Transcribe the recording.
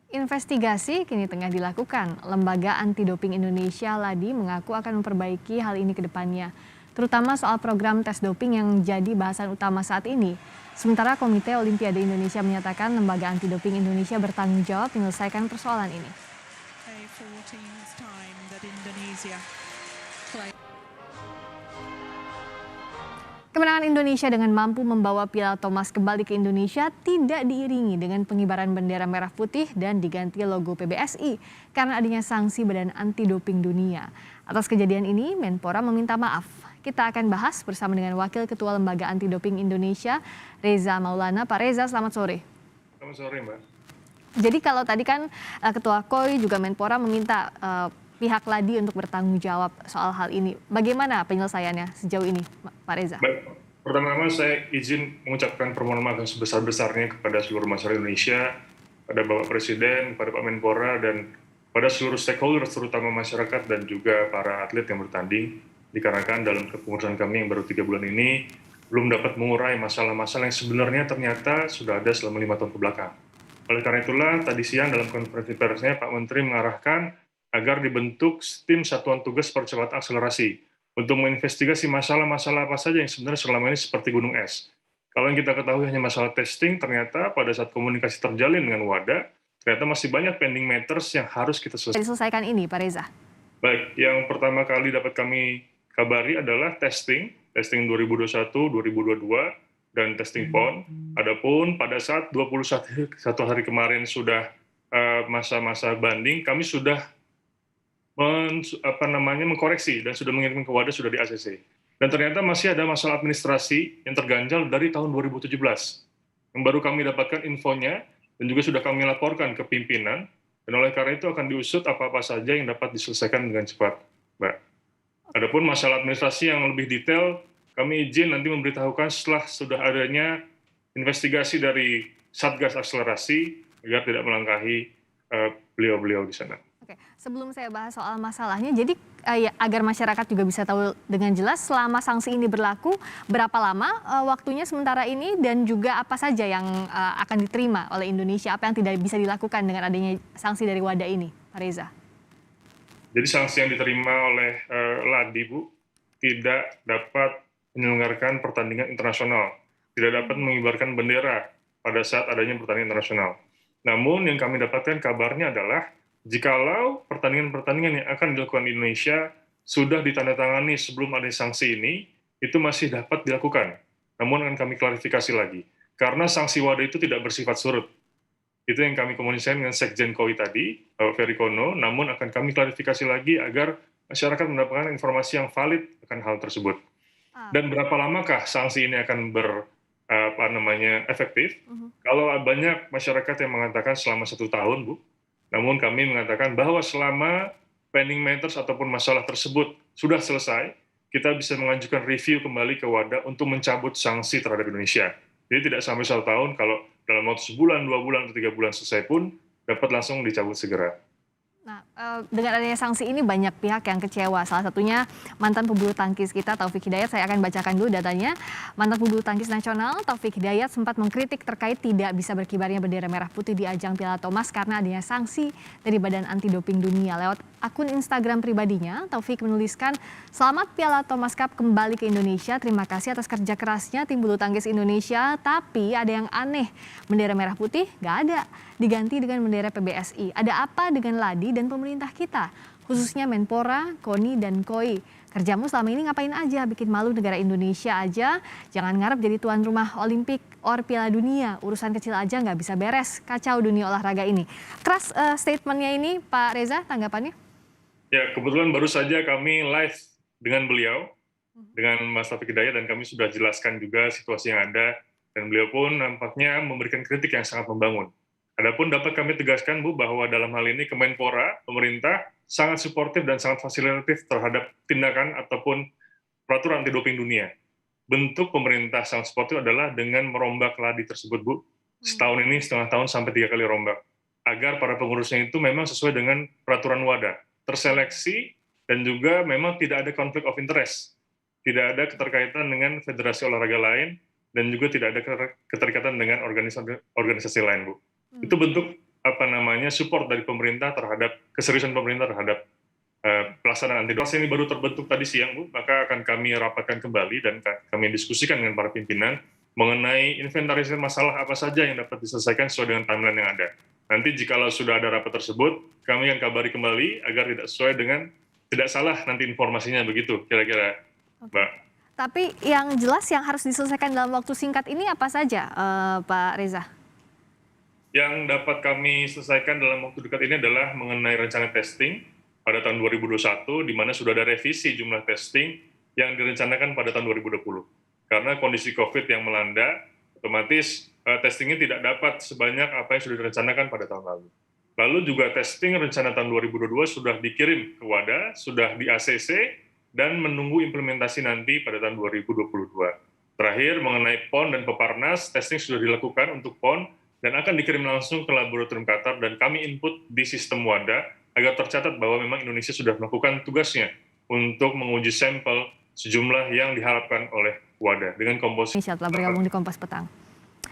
Investigasi kini tengah dilakukan. Lembaga Anti Doping Indonesia (LADI) mengaku akan memperbaiki hal ini ke depannya, terutama soal program tes doping yang jadi bahasan utama saat ini. Sementara Komite Olimpiade Indonesia menyatakan Lembaga Anti Doping Indonesia bertanggung jawab menyelesaikan persoalan ini. Kemenangan Indonesia dengan mampu membawa Piala Thomas kembali ke Indonesia tidak diiringi dengan pengibaran bendera merah putih dan diganti logo PBSI karena adanya sanksi Badan Anti Doping Dunia. Atas kejadian ini, Menpora meminta maaf. Kita akan bahas bersama dengan Wakil Ketua Lembaga Anti Doping Indonesia, Reza Maulana. Pak Reza, selamat sore. Selamat sore, Mbak. Jadi kalau tadi kan Ketua KOI juga Menpora meminta pihak LADI untuk bertanggung jawab soal hal ini. Bagaimana penyelesaiannya sejauh ini, Pak Reza? Baik, pertama-tama saya izin mengucapkan permohonan maaf yang sebesar-besarnya kepada seluruh masyarakat Indonesia, pada Bapak Presiden, pada Pak Menpora, dan pada seluruh stakeholder, terutama masyarakat dan juga para atlet yang bertanding, dikarenakan dalam kepengurusan kami yang baru 3 bulan ini, belum dapat mengurai masalah-masalah yang sebenarnya ternyata sudah ada selama 5 tahun kebelakang. Oleh karena itulah, tadi siang dalam konferensi persnya, Pak Menteri mengarahkan agar dibentuk tim satuan tugas percepatan akselerasi untuk menginvestigasi masalah-masalah apa saja yang sebenarnya selama ini seperti gunung es. Kalau yang kita ketahui hanya masalah testing, ternyata pada saat komunikasi terjalin dengan WADA, ternyata masih banyak pending matters yang harus kita selesaikan. Diselesaikan ini, Pak Reza. Baik, yang pertama kali dapat kami kabari adalah testing 2021-2022, dan testing PON. Adapun pada saat 21 hari kemarin sudah masa-masa banding, kami sudah mengkoreksi dan sudah mengirimkan ke WADA, sudah di ACC. Dan ternyata masih ada masalah administrasi yang terganjal dari tahun 2017. Yang baru kami dapatkan infonya dan juga sudah kami laporkan ke pimpinan, dan oleh karena itu akan diusut apa-apa saja yang dapat diselesaikan dengan cepat, Mbak. Adapun masalah administrasi yang lebih detail, kami izin nanti memberitahukan setelah sudah adanya investigasi dari Satgas Akselerasi agar tidak melangkahi beliau-beliau di sana. Oke, sebelum saya bahas soal masalahnya, jadi ya, agar masyarakat juga bisa tahu dengan jelas selama sanksi ini berlaku, berapa lama waktunya sementara ini, dan juga apa saja yang akan diterima oleh Indonesia, apa yang tidak bisa dilakukan dengan adanya sanksi dari WADA ini, Pak Reza? Jadi sanksi yang diterima oleh LADI, Bu, tidak dapat menyelenggarakan pertandingan internasional, tidak dapat mengibarkan bendera pada saat adanya pertandingan internasional. Namun yang kami dapatkan kabarnya adalah jikalau pertandingan-pertandingan yang akan dilakukan di Indonesia sudah ditandatangani sebelum ada sanksi ini, itu masih dapat dilakukan. Namun akan kami klarifikasi lagi. Karena sanksi WADA itu tidak bersifat surut. Itu yang kami komunikasikan dengan Sekjen KOI tadi, Bapak Ferry Kono, namun akan kami klarifikasi lagi agar masyarakat mendapatkan informasi yang valid akan hal tersebut. Dan berapa lamakah sanksi ini akan efektif? Kalau banyak masyarakat yang mengatakan selama 1 tahun, Bu, namun kami mengatakan bahwa selama pending matters ataupun masalah tersebut sudah selesai, kita bisa mengajukan review kembali ke WADA untuk mencabut sanksi terhadap Indonesia. Jadi tidak sampai 1 tahun, kalau dalam waktu sebulan, 2 bulan, atau 3 bulan selesai pun dapat langsung dicabut segera. Nah, dengan adanya sanksi ini banyak pihak yang kecewa. Salah satunya mantan pebulu tangkis kita, Taufik Hidayat. Saya akan bacakan dulu datanya. Mantan pebulu tangkis nasional, Taufik Hidayat, sempat mengkritik terkait tidak bisa berkibarnya bendera merah putih di ajang Piala Thomas karena adanya sanksi dari Badan Anti Doping Dunia. Lewat akun Instagram pribadinya, Taufik menuliskan, "Selamat Piala Thomas Cup kembali ke Indonesia. Terima kasih atas kerja kerasnya tim bulu tangkis Indonesia. Tapi ada yang aneh, bendera merah putih nggak ada, diganti dengan bendera PBSI. Ada apa dengan LADI dan pemerintah kita, khususnya Menpora, KONI, dan KOI? Kerjamu selama ini ngapain aja? Bikin malu negara Indonesia aja. Jangan ngarep jadi tuan rumah Olimpik or Piala Dunia. Urusan kecil aja nggak bisa beres. Kacau dunia olahraga ini." Keras statementnya ini, Pak Reza, tanggapannya? Ya, kebetulan baru saja kami live dengan beliau, dengan Mas Taufik Hidayat, dan kami sudah jelaskan juga situasi yang ada, dan beliau pun nampaknya memberikan kritik yang sangat membangun. Adapun dapat kami tegaskan, Bu, bahwa dalam hal ini Kemenpora, pemerintah, sangat suportif dan sangat fasilitatif terhadap tindakan ataupun peraturan anti doping dunia. Bentuk pemerintah sangat suportif adalah dengan merombak LADI tersebut, Bu. Setahun ini, setengah tahun sampai 3 kali rombak. Agar para pengurusnya itu memang sesuai dengan peraturan WADA. Terseleksi dan juga memang tidak ada konflik of interest. Tidak ada keterkaitan dengan federasi olahraga lain dan juga tidak ada keterkaitan dengan organisasi lain, Bu. Itu bentuk support dari pemerintah terhadap keseriusan pemerintah terhadap pelaksanaan anti-hoax ini baru terbentuk tadi siang, Bu, maka akan kami rapatkan kembali dan kami diskusikan dengan para pimpinan mengenai inventarisasi masalah apa saja yang dapat diselesaikan sesuai dengan timeline yang ada. Nanti jikalau sudah ada rapat tersebut, kami akan kabari kembali agar tidak salah nanti informasinya, begitu kira-kira, Mbak. Tapi yang jelas yang harus diselesaikan dalam waktu singkat ini apa saja, Pak Reza? Yang dapat kami selesaikan dalam waktu dekat ini adalah mengenai rencana testing pada tahun 2021, di mana sudah ada revisi jumlah testing yang direncanakan pada tahun 2020. Karena kondisi COVID yang melanda, otomatis testingnya tidak dapat sebanyak apa yang sudah direncanakan pada tahun lalu. Lalu juga testing rencana tahun 2022 sudah dikirim ke WADA, sudah di ACC, dan menunggu implementasi nanti pada tahun 2022. Terakhir, mengenai PON dan Peparnas, testing sudah dilakukan untuk PON, dan akan dikirim langsung ke laboratorium Qatar, dan kami input di sistem WADA agar tercatat bahwa memang Indonesia sudah melakukan tugasnya untuk menguji sampel sejumlah yang diharapkan oleh WADA dengan komposisi. Indonesia telah bergabung di Kompas Petang.